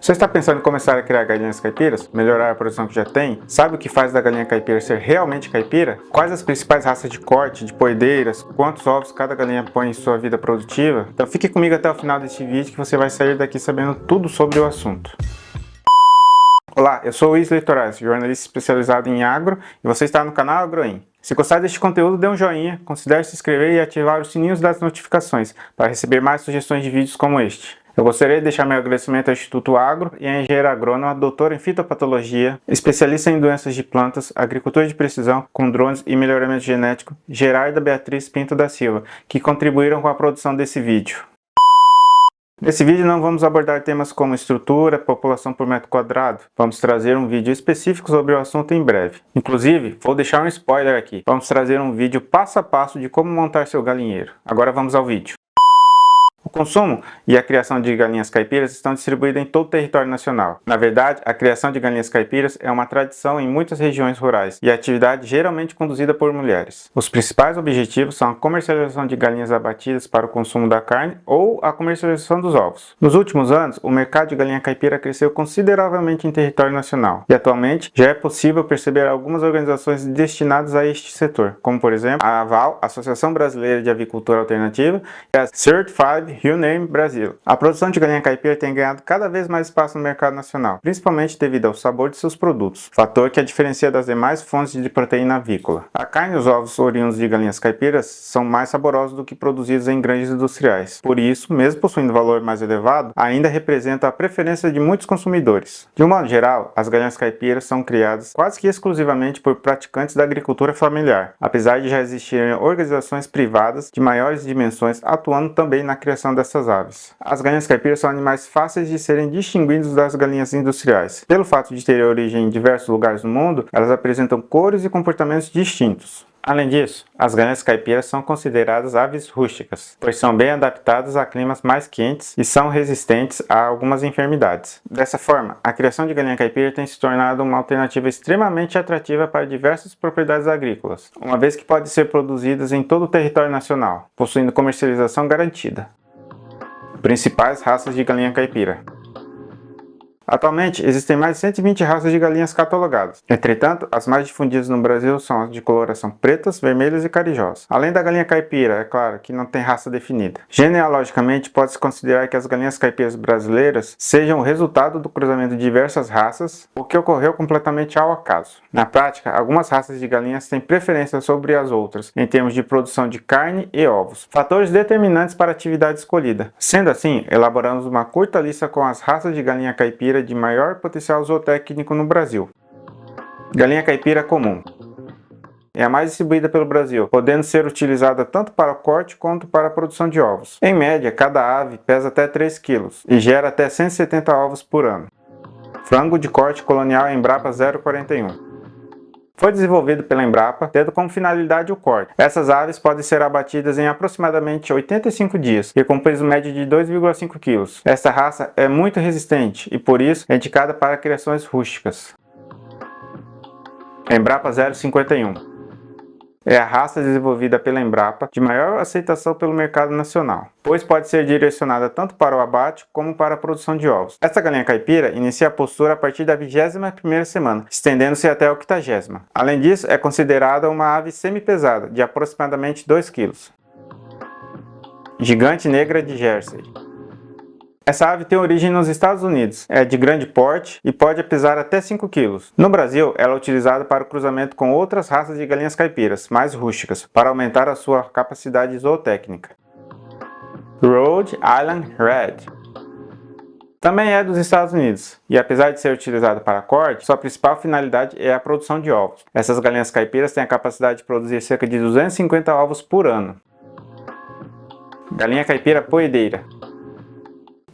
Você está pensando em começar a criar galinhas caipiras? Melhorar a produção que já tem? Sabe o que faz da galinha caipira ser realmente caipira? Quais as principais raças de corte, de poedeiras? Quantos ovos cada galinha põe em sua vida produtiva? Então fique comigo até o final deste vídeo que você vai sair daqui sabendo tudo sobre o assunto. Olá, eu sou o Wesley Torazzi, jornalista especializado em agro, e você está no canal Agroin. Se gostar deste conteúdo, dê um joinha, considere se inscrever e ativar os sininhos das notificações para receber mais sugestões de vídeos como este. Eu gostaria de deixar meu agradecimento ao Instituto Agro e à engenheira agrônoma, doutora em fitopatologia, especialista em doenças de plantas, agricultura de precisão, com drones e melhoramento genético, Gerarda Beatriz Pinto da Silva, que contribuíram com a produção desse vídeo. Nesse vídeo não vamos abordar temas como estrutura, população por metro quadrado. Vamos trazer um vídeo específico sobre o assunto em breve. Inclusive, vou deixar um spoiler aqui. Vamos trazer um vídeo passo a passo de como montar seu galinheiro. Agora vamos ao vídeo. O consumo e a criação de galinhas caipiras estão distribuídos em todo o território nacional. Na verdade, a criação de galinhas caipiras é uma tradição em muitas regiões rurais e a atividade geralmente conduzida por mulheres. Os principais objetivos são a comercialização de galinhas abatidas para o consumo da carne ou a comercialização dos ovos. Nos últimos anos, o mercado de galinha caipira cresceu consideravelmente em território nacional e atualmente já é possível perceber algumas organizações destinadas a este setor, como por exemplo a AVAL, Associação Brasileira de Avicultura Alternativa, e a Certified Huname Brasil. A produção de galinha caipira tem ganhado cada vez mais espaço no mercado nacional, principalmente devido ao sabor de seus produtos, fator que a diferencia das demais fontes de proteína avícola. A carne e os ovos oriundos de galinhas caipiras são mais saborosos do que produzidos em grandes industriais. Por isso, mesmo possuindo valor mais elevado, ainda representa a preferência de muitos consumidores. De um modo geral, as galinhas caipiras são criadas quase que exclusivamente por praticantes da agricultura familiar, apesar de já existirem organizações privadas de maiores dimensões atuando também na criação dessas aves. As galinhas caipiras são animais fáceis de serem distinguidos das galinhas industriais. Pelo fato de terem origem em diversos lugares do mundo, elas apresentam cores e comportamentos distintos. Além disso, as galinhas caipiras são consideradas aves rústicas, pois são bem adaptadas a climas mais quentes e são resistentes a algumas enfermidades. Dessa forma, a criação de galinha caipira tem se tornado uma alternativa extremamente atrativa para diversas propriedades agrícolas, uma vez que pode ser produzidas em todo o território nacional, possuindo comercialização garantida. Principais raças de galinha caipira. Atualmente, existem mais de 120 raças de galinhas catalogadas. Entretanto, as mais difundidas no Brasil são as de coloração pretas, vermelhas e carijós. Além da galinha caipira, é claro, que não tem raça definida. Genealogicamente, pode-se considerar que as galinhas caipiras brasileiras sejam o resultado do cruzamento de diversas raças, o que ocorreu completamente ao acaso. Na prática, algumas raças de galinhas têm preferência sobre as outras, em termos de produção de carne e ovos, fatores determinantes para a atividade escolhida. Sendo assim, elaboramos uma curta lista com as raças de galinha caipira de maior potencial zootécnico no Brasil. Galinha caipira comum é a mais distribuída pelo Brasil, podendo ser utilizada tanto para o corte quanto para a produção de ovos. Em média, cada ave pesa até 3 kg e gera até 170 ovos por ano. Frango de corte colonial Embrapa 041. Foi desenvolvido pela Embrapa, tendo como finalidade o corte. Essas aves podem ser abatidas em aproximadamente 85 dias e com peso médio de 2,5 kg. Esta raça é muito resistente e por isso é indicada para criações rústicas. Embrapa 051 é a raça desenvolvida pela Embrapa de maior aceitação pelo mercado nacional, pois pode ser direcionada tanto para o abate como para a produção de ovos. Esta galinha caipira inicia a postura a partir da 21ª semana, estendendo-se até a 80ª. Além disso, é considerada uma ave semi-pesada, de aproximadamente 2 kg. Gigante negra de Jersey. Essa ave tem origem nos Estados Unidos, é de grande porte e pode pesar até 5 kg. No Brasil, ela é utilizada para o cruzamento com outras raças de galinhas caipiras, mais rústicas, para aumentar a sua capacidade zootécnica. Rhode Island Red também é dos Estados Unidos, e apesar de ser utilizado para corte, sua principal finalidade é a produção de ovos. Essas galinhas caipiras têm a capacidade de produzir cerca de 250 ovos por ano. Galinha caipira poedeira.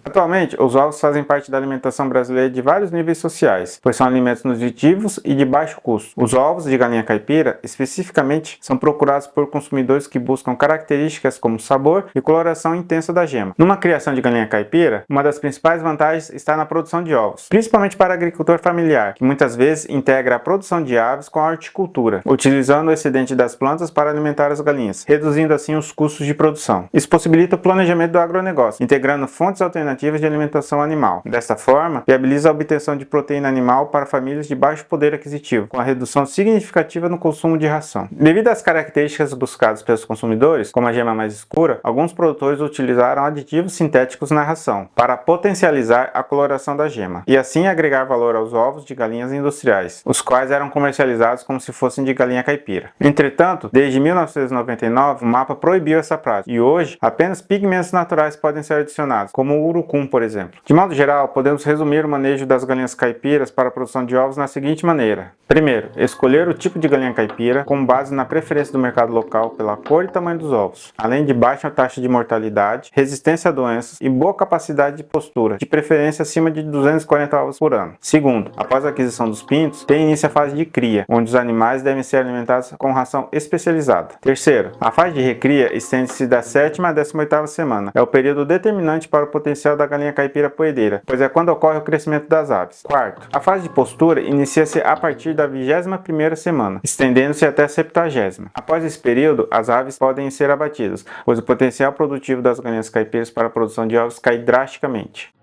Atualmente, os ovos fazem parte da alimentação brasileira de vários níveis sociais, pois são alimentos nutritivos e de baixo custo. Os ovos de galinha caipira, especificamente, são procurados por consumidores que buscam características como sabor e coloração intensa da gema. Numa criação de galinha caipira, uma das principais vantagens está na produção de ovos, principalmente para agricultor familiar, que muitas vezes integra a produção de aves com a horticultura, utilizando o excedente das plantas para alimentar as galinhas, reduzindo assim os custos de produção. Isso possibilita o planejamento do agronegócio, integrando fontes alternativas alternativas de alimentação animal. Desta forma, viabiliza a obtenção de proteína animal para famílias de baixo poder aquisitivo, com a redução significativa no consumo de ração. Devido às características buscadas pelos consumidores, como a gema mais escura, alguns produtores utilizaram aditivos sintéticos na ração, para potencializar a coloração da gema, e assim agregar valor aos ovos de galinhas industriais, os quais eram comercializados como se fossem de galinha caipira. Entretanto, desde 1999, o mapa proibiu essa prática, e hoje apenas pigmentos naturais podem ser adicionados, como o urucum, por exemplo. De modo geral, podemos resumir o manejo das galinhas caipiras para a produção de ovos na seguinte maneira. Primeiro, escolher o tipo de galinha caipira com base na preferência do mercado local pela cor e tamanho dos ovos, além de baixa taxa de mortalidade, resistência a doenças e boa capacidade de postura, de preferência acima de 240 ovos por ano. Segundo, após a aquisição dos pintos, tem início a fase de cria, onde os animais devem ser alimentados com ração especializada. Terceiro, a fase de recria estende-se da 7ª à 18ª semana. É o período determinante para o potencial da galinha caipira poedeira, pois é quando ocorre o crescimento das aves. Quarto, a fase de postura inicia-se a partir da 21ª semana, estendendo-se até a 70ª. Após esse período, as aves podem ser abatidas, pois o potencial produtivo das galinhas caipiras para a produção de ovos cai drasticamente.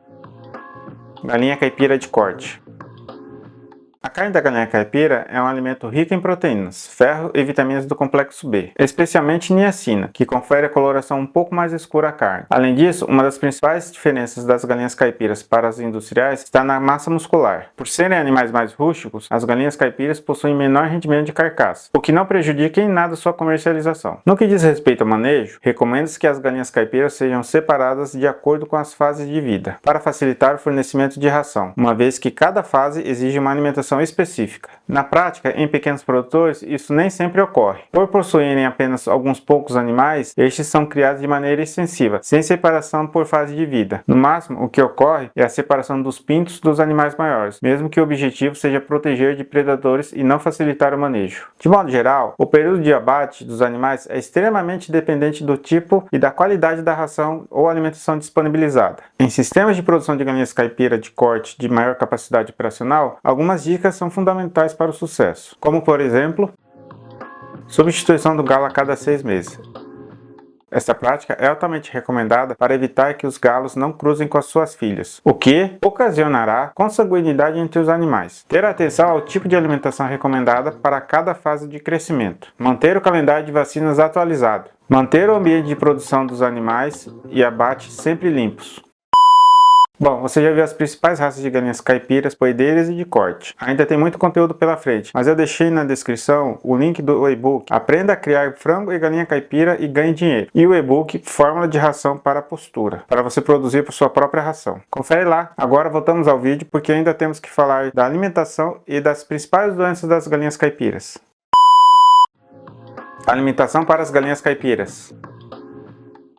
Galinha caipira de corte. A carne da galinha caipira é um alimento rico em proteínas, ferro e vitaminas do complexo B, especialmente niacina, que confere a coloração um pouco mais escura à carne. Além disso, uma das principais diferenças das galinhas caipiras para as industriais está na massa muscular. Por serem animais mais rústicos, as galinhas caipiras possuem menor rendimento de carcaça, o que não prejudica em nada sua comercialização. No que diz respeito ao manejo, recomenda-se que as galinhas caipiras sejam separadas de acordo com as fases de vida, para facilitar o fornecimento de ração, uma vez que cada fase exige uma alimentação específica. Na prática, em pequenos produtores, isso nem sempre ocorre. Por possuírem apenas alguns poucos animais, estes são criados de maneira extensiva, sem separação por fase de vida. No máximo, o que ocorre é a separação dos pintos dos animais maiores, mesmo que o objetivo seja proteger de predadores e não facilitar o manejo. De modo geral, o período de abate dos animais é extremamente dependente do tipo e da qualidade da ração ou alimentação disponibilizada. Em sistemas de produção de galinhas caipira de corte de maior capacidade operacional, algumas dicas são fundamentais para o sucesso, como por exemplo, substituição do galo a cada 6 meses. Esta prática é altamente recomendada para evitar que os galos não cruzem com as suas filhas, o que ocasionará consanguinidade entre os animais. Ter atenção ao tipo de alimentação recomendada para cada fase de crescimento. Manter o calendário de vacinas atualizado. Manter o ambiente de produção dos animais e abate sempre limpos. Bom, você já viu as principais raças de galinhas caipiras, poedeiras e de corte. Ainda tem muito conteúdo pela frente, mas eu deixei na descrição o link do e-book Aprenda a criar frango e galinha caipira e ganhe dinheiro, e o e-book Fórmula de ração para postura, para você produzir por sua própria ração. Confere lá. Agora voltamos ao vídeo, porque ainda temos que falar da alimentação e das principais doenças das galinhas caipiras. Alimentação para as galinhas caipiras.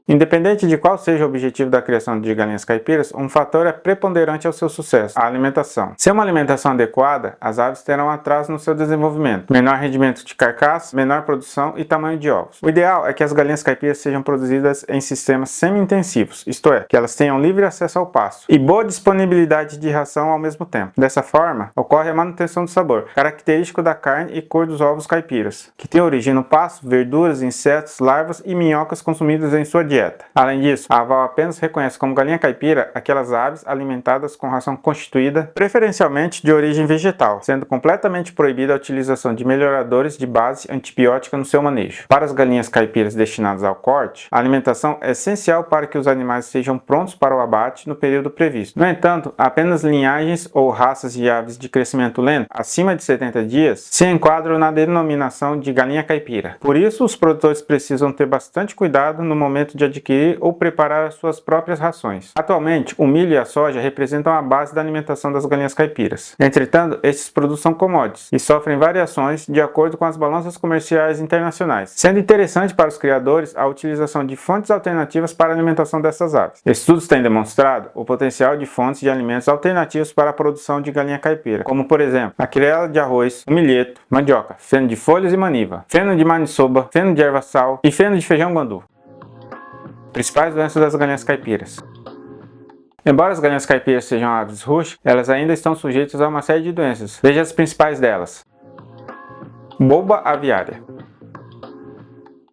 Independente de qual seja o objetivo da criação de galinhas caipiras, um fator é preponderante ao seu sucesso: a alimentação. Sem uma alimentação adequada, as aves terão atraso no seu desenvolvimento, menor rendimento de carcaça, menor produção e tamanho de ovos. O ideal é que as galinhas caipiras sejam produzidas em sistemas semi-intensivos, isto é, que elas tenham livre acesso ao pasto e boa disponibilidade de ração ao mesmo tempo. Dessa forma, ocorre a manutenção do sabor, característico da carne e cor dos ovos caipiras, que tem origem no pasto, verduras, insetos, larvas e minhocas consumidas em sua dieta. Além disso, a AVAL apenas reconhece como galinha caipira aquelas aves alimentadas com ração constituída preferencialmente de origem vegetal, sendo completamente proibida a utilização de melhoradores de base antibiótica no seu manejo. Para as galinhas caipiras destinadas ao corte, a alimentação é essencial para que os animais sejam prontos para o abate no período previsto. No entanto, apenas linhagens ou raças de aves de crescimento lento, acima de 70 dias, se enquadram na denominação de galinha caipira. Por isso, os produtores precisam ter bastante cuidado no momento de adquirir ou preparar as suas próprias rações. Atualmente, o milho e a soja representam a base da alimentação das galinhas caipiras. Entretanto, esses produtos são commodities e sofrem variações de acordo com as balanças comerciais internacionais, sendo interessante para os criadores a utilização de fontes alternativas para a alimentação dessas aves. Estudos têm demonstrado o potencial de fontes de alimentos alternativos para a produção de galinha caipira, como por exemplo, a querela de arroz, o milheto, mandioca, feno de folhas e maniva, feno de maniçoba, feno de erva-sal e feno de feijão guandu. Principais doenças das galinhas caipiras. Embora as galinhas caipiras sejam aves rústicas, elas ainda estão sujeitas a uma série de doenças. Veja as principais delas. Boba aviária.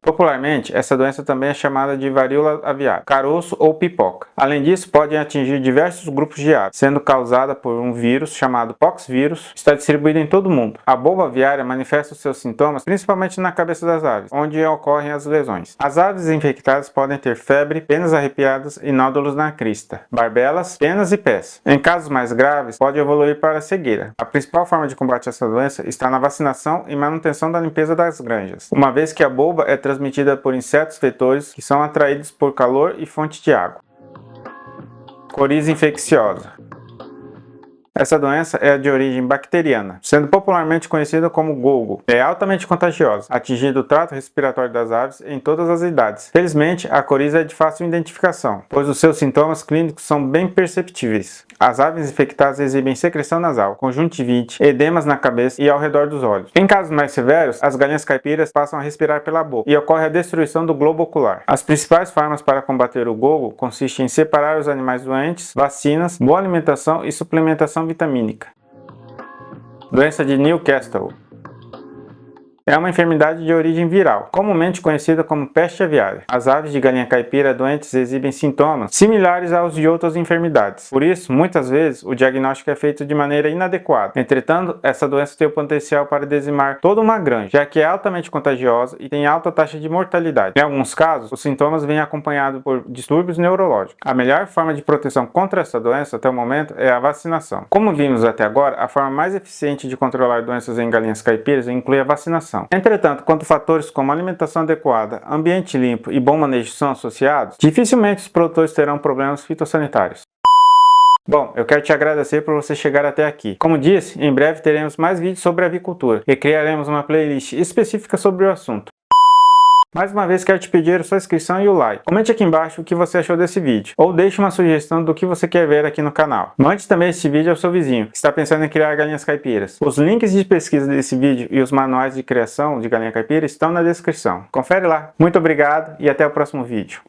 Popularmente, essa doença também é chamada de varíola aviária, caroço ou pipoca. Além disso, podem atingir diversos grupos de aves, sendo causada por um vírus chamado poxvírus, está distribuído em todo o mundo. A boba aviária manifesta os seus sintomas principalmente na cabeça das aves, onde ocorrem as lesões. As aves infectadas podem ter febre, penas arrepiadas e nódulos na crista, barbelas, penas e pés. Em casos mais graves, pode evoluir para a cegueira. A principal forma de combate a essa doença está na vacinação e manutenção da limpeza das granjas, uma vez que a boba é transmitida por insetos vetores que são atraídos por calor e fonte de água. Coriza infecciosa. Essa doença é de origem bacteriana, sendo popularmente conhecida como gogo. É altamente contagiosa, atingindo o trato respiratório das aves em todas as idades. Felizmente, a coriza é de fácil identificação, pois os seus sintomas clínicos são bem perceptíveis. As aves infectadas exibem secreção nasal, conjuntivite, edemas na cabeça e ao redor dos olhos. Em casos mais severos, as galinhas caipiras passam a respirar pela boca e ocorre a destruição do globo ocular. As principais formas para combater o gogo consistem em separar os animais doentes, vacinas, boa alimentação e suplementação vitamínica. Doença de Newcastle. É uma enfermidade de origem viral, comumente conhecida como peste aviária. As aves de galinha caipira doentes exibem sintomas similares aos de outras enfermidades. Por isso, muitas vezes, o diagnóstico é feito de maneira inadequada. Entretanto, essa doença tem o potencial para dizimar toda uma granja, já que é altamente contagiosa e tem alta taxa de mortalidade. Em alguns casos, os sintomas vêm acompanhados por distúrbios neurológicos. A melhor forma de proteção contra essa doença até o momento é a vacinação. Como vimos até agora, a forma mais eficiente de controlar doenças em galinhas caipiras inclui a vacinação. Entretanto, quando fatores como alimentação adequada, ambiente limpo e bom manejo são associados, dificilmente os produtores terão problemas fitossanitários. Bom, eu quero te agradecer por você chegar até aqui. Como disse, em breve teremos mais vídeos sobre avicultura e criaremos uma playlist específica sobre o assunto. Mais uma vez quero te pedir a sua inscrição e o like. Comente aqui embaixo o que você achou desse vídeo, ou deixe uma sugestão do que você quer ver aqui no canal. Mande também este vídeo ao seu vizinho, que está pensando em criar galinhas caipiras. Os links de pesquisa desse vídeo e os manuais de criação de galinha caipira estão na descrição. Confere lá. Muito obrigado e até o próximo vídeo.